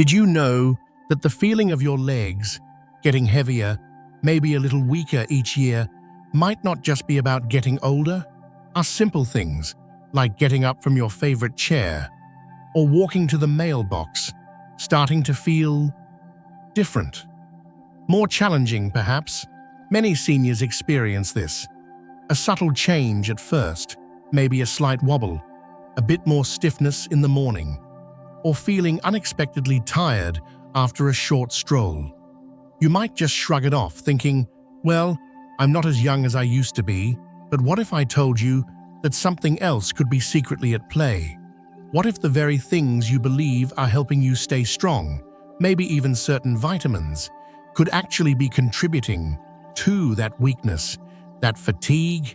Did you know that the feeling of your legs getting heavier, maybe a little weaker each year, might not just be about getting older? Are simple things, like getting up from your favorite chair or walking to the mailbox, starting to feel different? More challenging, perhaps. Many seniors experience this. A subtle change at first, maybe a slight wobble, a bit more stiffness in the morning, or feeling unexpectedly tired after a short stroll. You might just shrug it off, thinking, well, I'm not as young as I used to be, but what if I told you that something else could be secretly at play? What if the very things you believe are helping you stay strong, maybe even certain vitamins, could actually be contributing to that weakness, that fatigue?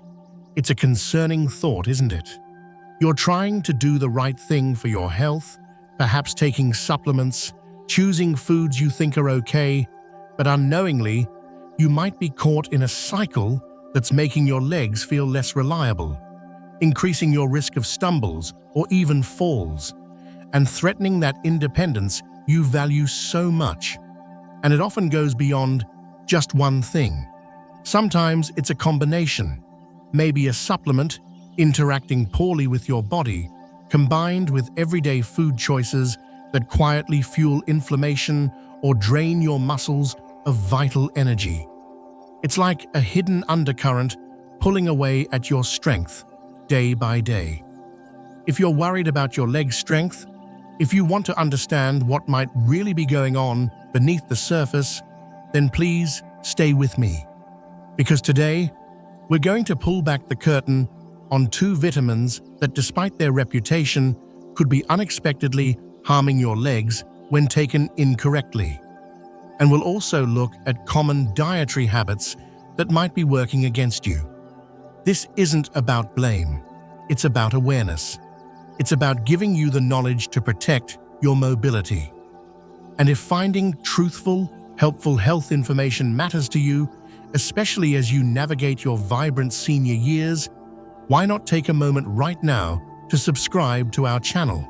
It's a concerning thought, isn't it? You're trying to do the right thing for your health, perhaps taking supplements, choosing foods you think are okay, but unknowingly, you might be caught in a cycle that's making your legs feel less reliable, increasing your risk of stumbles or even falls, and threatening that independence you value so much. And it often goes beyond just one thing. Sometimes it's a combination, maybe a supplement interacting poorly with your body, combined with everyday food choices that quietly fuel inflammation or drain your muscles of vital energy. It's like a hidden undercurrent pulling away at your strength day by day. If you're worried about your leg strength, if you want to understand what might really be going on beneath the surface, then please stay with me. Because today, we're going to pull back the curtain on two vitamins that, despite their reputation, could be unexpectedly harming your legs when taken incorrectly. And we'll also look at common dietary habits that might be working against you. This isn't about blame, it's about awareness. It's about giving you the knowledge to protect your mobility. And if finding truthful, helpful health information matters to you, especially as you navigate your vibrant senior years, why not take a moment right now to subscribe to our channel?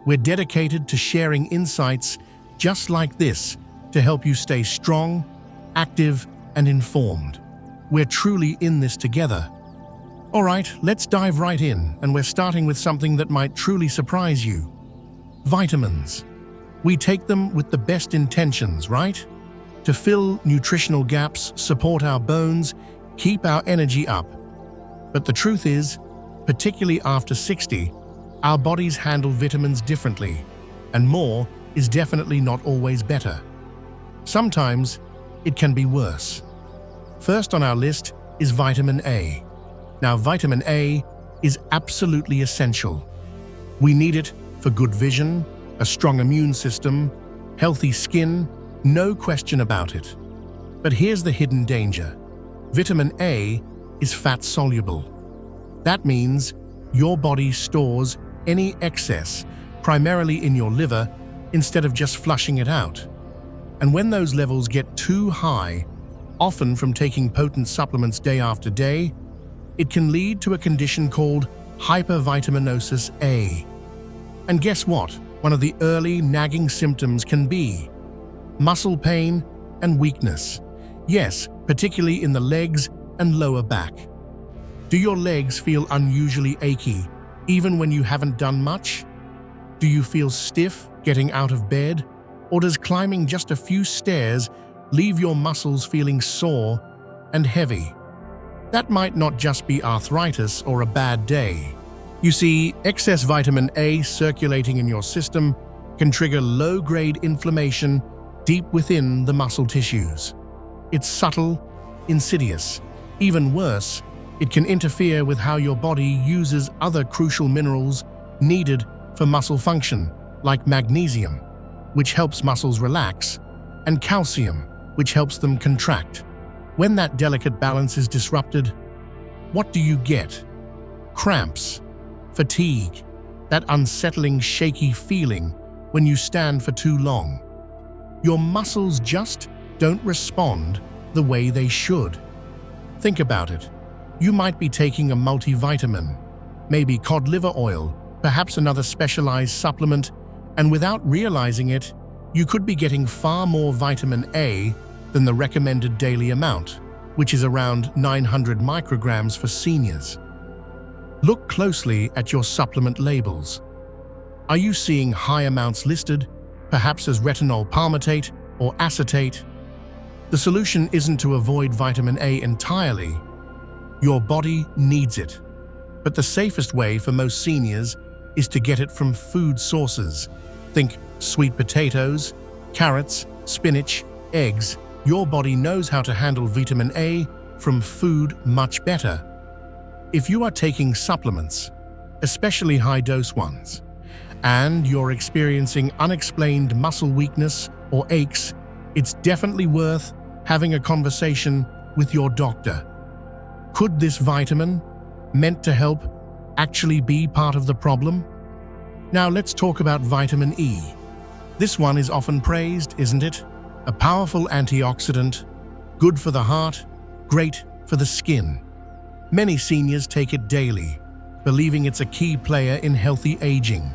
We're dedicated to sharing insights just like this to help you stay strong, active, and informed. We're truly in this together. All right, let's dive right in, and we're starting with something that might truly surprise you. Vitamins. We take them with the best intentions, right? To fill nutritional gaps, support our bones, keep our energy up. But the truth is, particularly after 60, our bodies handle vitamins differently, and more is definitely not always better. Sometimes it can be worse. First on our list is vitamin A. Now, vitamin A is absolutely essential. We need it for good vision, a strong immune system, healthy skin, no question about it. But here's the hidden danger. Vitamin A is fat-soluble. That means your body stores any excess primarily in your liver instead of just flushing it out. And when those levels get too high, often from taking potent supplements day after day, it can lead to a condition called hypervitaminosis A. And guess what? One of the early nagging symptoms can be muscle pain and weakness. Yes, particularly in the legs and lower back. Do your legs feel unusually achy, even when you haven't done much? Do you feel stiff getting out of bed? Or does climbing just a few stairs leave your muscles feeling sore and heavy? That might not just be arthritis or a bad day. You see, excess vitamin A circulating in your system can trigger low-grade inflammation deep within the muscle tissues. It's subtle, insidious. Even worse, it can interfere with how your body uses other crucial minerals needed for muscle function, like magnesium, which helps muscles relax, and calcium, which helps them contract. When that delicate balance is disrupted, what do you get? Cramps, fatigue, that unsettling, shaky feeling when you stand for too long. Your muscles just don't respond the way they should. Think about it. You might be taking a multivitamin, maybe cod liver oil, perhaps another specialized supplement, and without realizing it, you could be getting far more vitamin A than the recommended daily amount, which is around 900 micrograms for seniors. Look closely at your supplement labels. Are you seeing high amounts listed, perhaps as retinol palmitate or acetate? The solution isn't to avoid vitamin A entirely. Your body needs it. But the safest way for most seniors is to get it from food sources. Think sweet potatoes, carrots, spinach, eggs. Your body knows how to handle vitamin A from food much better. If you are taking supplements, especially high-dose ones, and you're experiencing unexplained muscle weakness or aches, it's definitely worth having a conversation with your doctor. Could this vitamin, meant to help, actually be part of the problem? Now let's talk about vitamin E. This one is often praised, isn't it? A powerful antioxidant, good for the heart, great for the skin. Many seniors take it daily, believing it's a key player in healthy aging.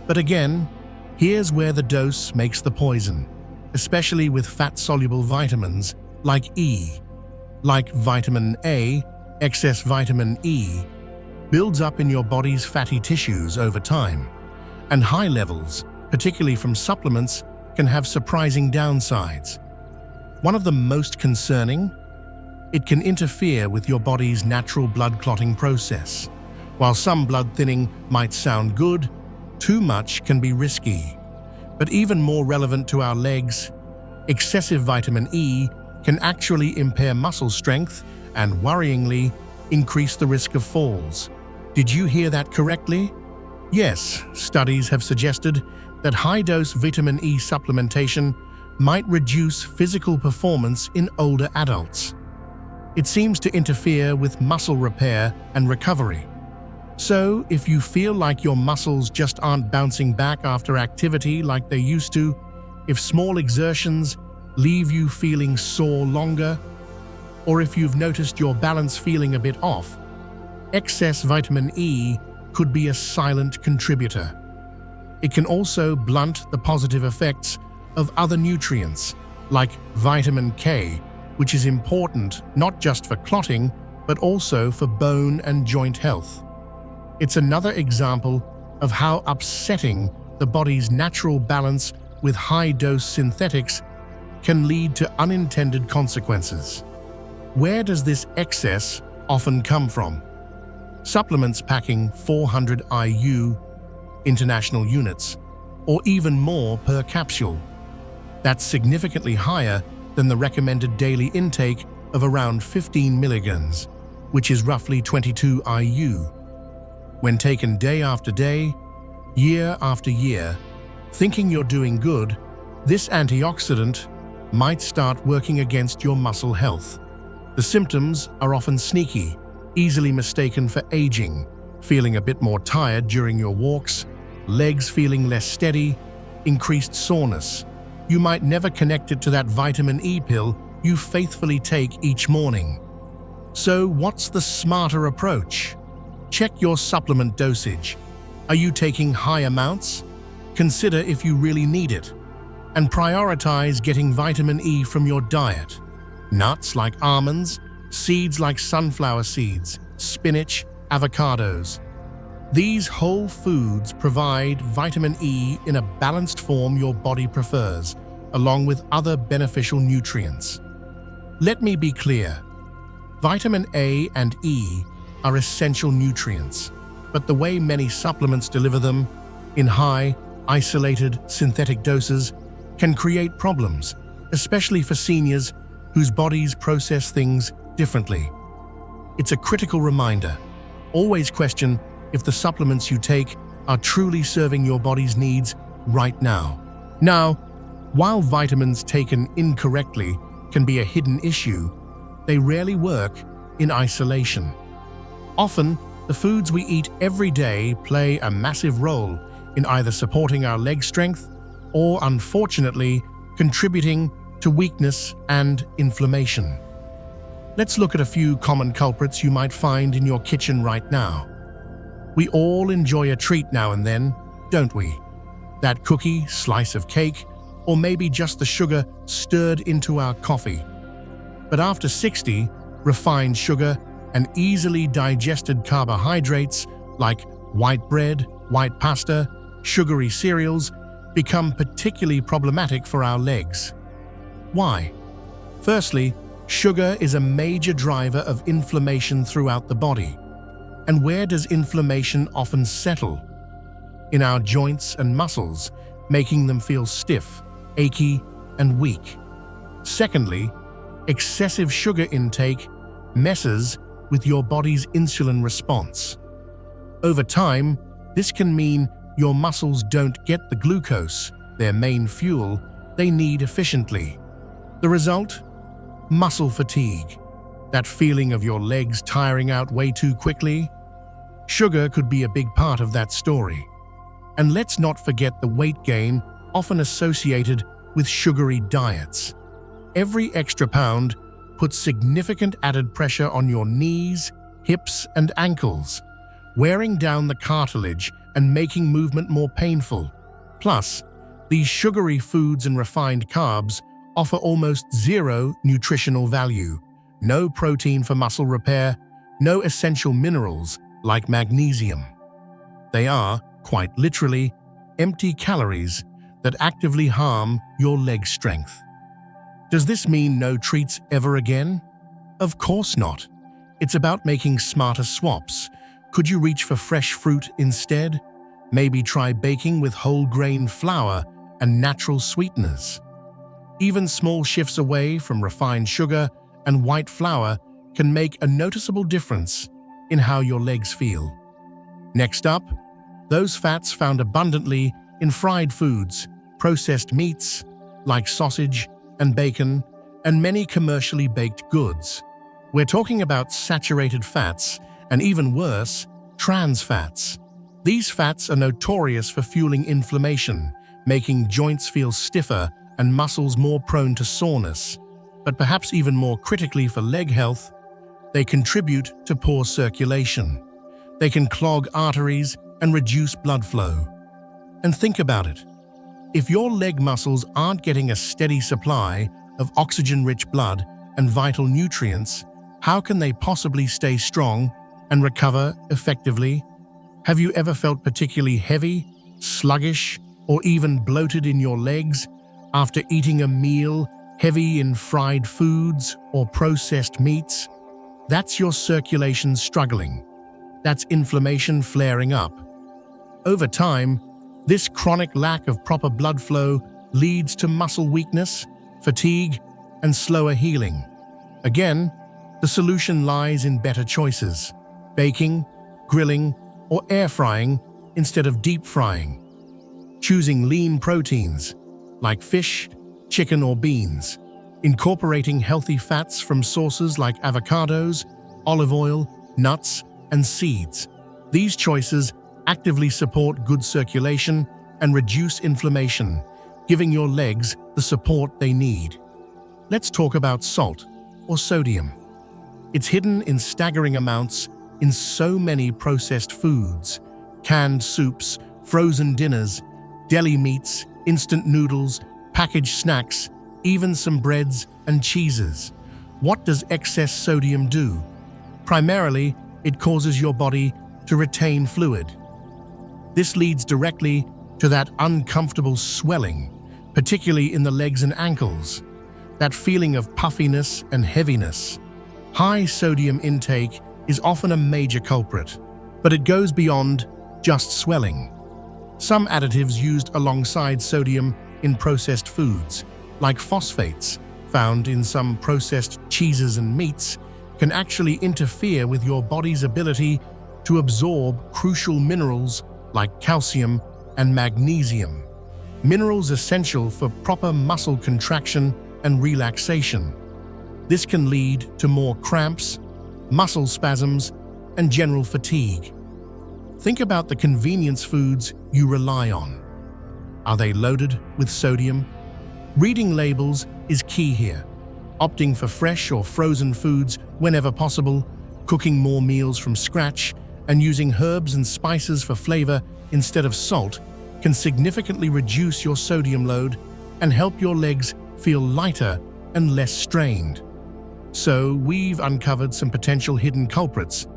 But again, here's where the dose makes the poison, especially with fat-soluble vitamins like E. Like vitamin A, excess vitamin E builds up in your body's fatty tissues over time, and high levels, particularly from supplements, can have surprising downsides. One of the most concerning? It can interfere with your body's natural blood clotting process. While some blood thinning might sound good, too much can be risky. But even more relevant to our legs, excessive vitamin E can actually impair muscle strength and, worryingly, increase the risk of falls. Did you hear that correctly? Yes, studies have suggested that high-dose vitamin E supplementation might reduce physical performance in older adults. It seems to interfere with muscle repair and recovery. So, if you feel like your muscles just aren't bouncing back after activity like they used to, if small exertions leave you feeling sore longer, or if you've noticed your balance feeling a bit off, excess vitamin E could be a silent contributor. It can also blunt the positive effects of other nutrients, like vitamin K, which is important not just for clotting, but also for bone and joint health. It's another example of how upsetting the body's natural balance with high-dose synthetics can lead to unintended consequences. Where does this excess often come from? Supplements packing 400 IU, international units, or even more per capsule. That's significantly higher than the recommended daily intake of around 15 milligrams, which is roughly 22 IU. When taken day after day, year after year, thinking you're doing good, this antioxidant might start working against your muscle health. The symptoms are often sneaky, easily mistaken for aging, feeling a bit more tired during your walks, legs feeling less steady, increased soreness. You might never connect it to that vitamin E pill you faithfully take each morning. So what's the smarter approach? Check your supplement dosage. Are you taking high amounts? Consider if you really need it. And prioritize getting vitamin E from your diet. Nuts like almonds, seeds like sunflower seeds, spinach, avocados. These whole foods provide vitamin E in a balanced form your body prefers, along with other beneficial nutrients. Let me be clear. Vitamin A and E are essential nutrients, but the way many supplements deliver them, in high, isolated, synthetic doses, can create problems, especially for seniors whose bodies process things differently. It's a critical reminder. Always question if the supplements you take are truly serving your body's needs right now. Now, while vitamins taken incorrectly can be a hidden issue, they rarely work in isolation. Often, the foods we eat every day play a massive role in either supporting our leg strength or, unfortunately, contributing to weakness and inflammation. Let's look at a few common culprits you might find in your kitchen right now. We all enjoy a treat now and then, don't we? That cookie, slice of cake, or maybe just the sugar stirred into our coffee. But after 60, refined sugar and easily digested carbohydrates like white bread, white pasta, sugary cereals become particularly problematic for our legs. Why? Firstly, sugar is a major driver of inflammation throughout the body. And where does inflammation often settle? In our joints and muscles, making them feel stiff, achy, and weak. Secondly, excessive sugar intake messes with your body's insulin response. Over time, this can mean your muscles don't get the glucose, their main fuel, they need efficiently. The result? Muscle fatigue. That feeling of your legs tiring out way too quickly? Sugar could be a big part of that story. And let's not forget the weight gain often associated with sugary diets. Every extra pound puts significant added pressure on your knees, hips, and ankles, wearing down the cartilage and making movement more painful. Plus, these sugary foods and refined carbs offer almost zero nutritional value, no protein for muscle repair, no essential minerals like magnesium. They are, quite literally, empty calories that actively harm your leg strength. Does this mean no treats ever again? Of course not. It's about making smarter swaps. Could you reach for fresh fruit instead? Maybe try baking with whole grain flour and natural sweeteners. Even small shifts away from refined sugar and white flour can make a noticeable difference in how your legs feel. Next up, those fats found abundantly in fried foods, processed meats like sausage and bacon, and many commercially baked goods. We're talking about saturated fats, and even worse, trans fats. These fats are notorious for fueling inflammation, making joints feel stiffer and muscles more prone to soreness. But perhaps even more critically for leg health, they contribute to poor circulation. They can clog arteries and reduce blood flow. And think about it. If your leg muscles aren't getting a steady supply of oxygen-rich blood and vital nutrients, how can they possibly stay strong and recover effectively? Have you ever felt particularly heavy, sluggish, or even bloated in your legs after eating a meal heavy in fried foods or processed meats? That's your circulation struggling. That's inflammation flaring up. Over time, this chronic lack of proper blood flow leads to muscle weakness, fatigue, and slower healing. Again, the solution lies in better choices: baking, grilling, or air frying instead of deep frying. Choosing lean proteins like fish, chicken, or beans. Incorporating healthy fats from sources like avocados, olive oil, nuts, and seeds. These choices actively support good circulation and reduce inflammation, giving your legs the support they need. Let's talk about salt, or sodium. It's hidden in staggering amounts in so many processed foods: canned soups, frozen dinners, deli meats, instant noodles, packaged snacks, even some breads and cheeses. What does excess sodium do? Primarily, it causes your body to retain fluid. This leads directly to that uncomfortable swelling, particularly in the legs and ankles, that feeling of puffiness and heaviness. High sodium intake is often a major culprit, but it goes beyond just swelling. Some additives used alongside sodium in processed foods, like phosphates, found in some processed cheeses and meats, can actually interfere with your body's ability to absorb crucial minerals like calcium and magnesium, minerals essential for proper muscle contraction and relaxation. This can lead to more cramps, muscle spasms, and general fatigue. Think about the convenience foods you rely on. Are they loaded with sodium? Reading labels is key here. Opting for fresh or frozen foods whenever possible, cooking more meals from scratch, and using herbs and spices for flavor instead of salt can significantly reduce your sodium load and help your legs feel lighter and less strained. So, we've uncovered some potential hidden culprits: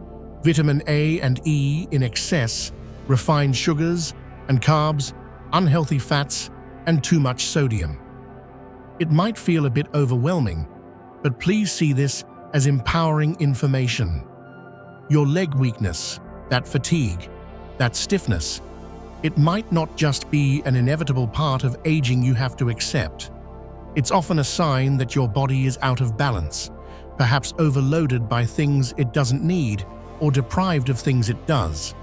vitamin A and E in excess, refined sugars and carbs, unhealthy fats, and too much sodium. It might feel a bit overwhelming, but please see this as empowering information. Your leg weakness, that fatigue, that stiffness, it might not just be an inevitable part of aging you have to accept. It's often a sign that your body is out of balance, perhaps overloaded by things it doesn't need or deprived of things it does.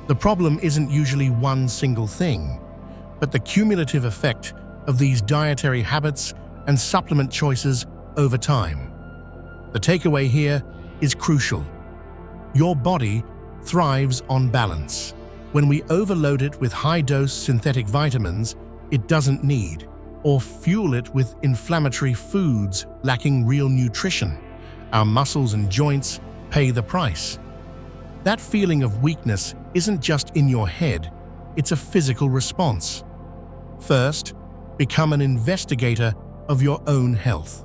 The problem isn't usually one single thing, but the cumulative effect of these dietary habits and supplement choices over time. The takeaway here is crucial. Your body thrives on balance. When we overload it with high-dose synthetic vitamins it doesn't need, or fuel it with inflammatory foods lacking real nutrition, our muscles and joints pay the price. That feeling of weakness isn't just in your head, it's a physical response. First, become an investigator of your own health.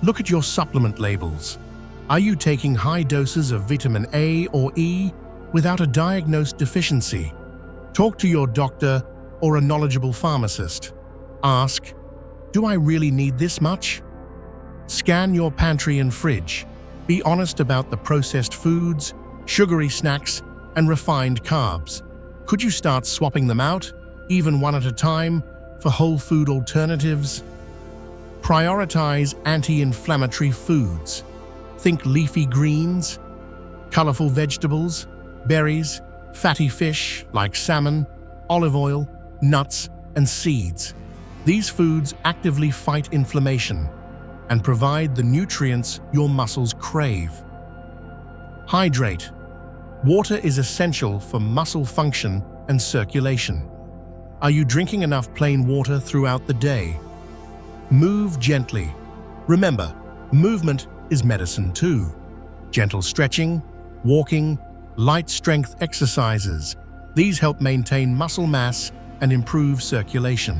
Look at your supplement labels. Are you taking high doses of vitamin A or E without a diagnosed deficiency? Talk to your doctor or a knowledgeable pharmacist. Ask, do I really need this much? Scan your pantry and fridge. Be honest about the processed foods, sugary snacks, and refined carbs. Could you start swapping them out, even one at a time, for whole food alternatives? Prioritize anti-inflammatory foods. Think leafy greens, colorful vegetables, berries, fatty fish like salmon, olive oil, nuts, and seeds. These foods actively fight inflammation and provide the nutrients your muscles crave. Hydrate. Water is essential for muscle function and circulation. Are you drinking enough plain water throughout the day? Move gently. Remember, movement is medicine too. Gentle stretching, walking, light strength exercises. These help maintain muscle mass and improve circulation.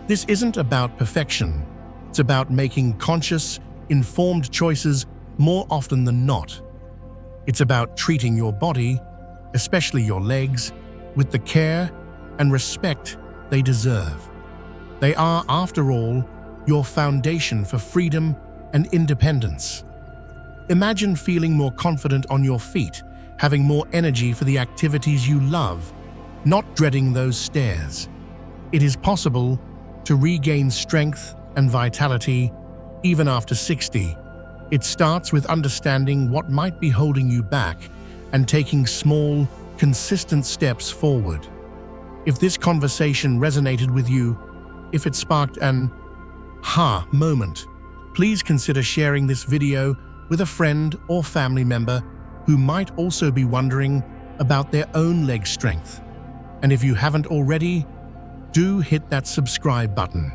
This isn't about perfection. It's about making conscious, informed choices more often than not. It's about treating your body, especially your legs, with the care and respect they deserve. They are, after all, your foundation for freedom and independence. Imagine feeling more confident on your feet, having more energy for the activities you love, not dreading those stairs. It is possible to regain strength and vitality even after 60. It starts with understanding what might be holding you back and taking small, consistent steps forward. If this conversation resonated with you, if it sparked an aha moment, please consider sharing this video with a friend or family member who might also be wondering about their own leg strength. And if you haven't already, do hit that subscribe button.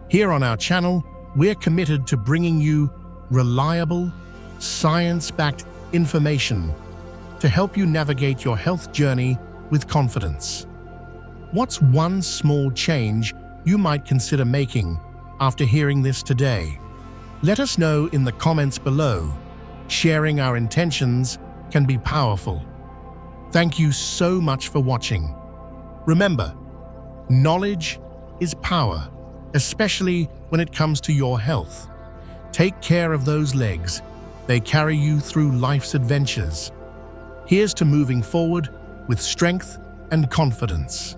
Here on our channel, we're committed to bringing you reliable, science-backed information to help you navigate your health journey with confidence. What's one small change you might consider making after hearing this today? Let us know in the comments below. Sharing our intentions can be powerful. Thank you so much for watching. Remember, knowledge is power, especially when it comes to your health. Take care of those legs. They carry you through life's adventures. Here's to moving forward with strength and confidence.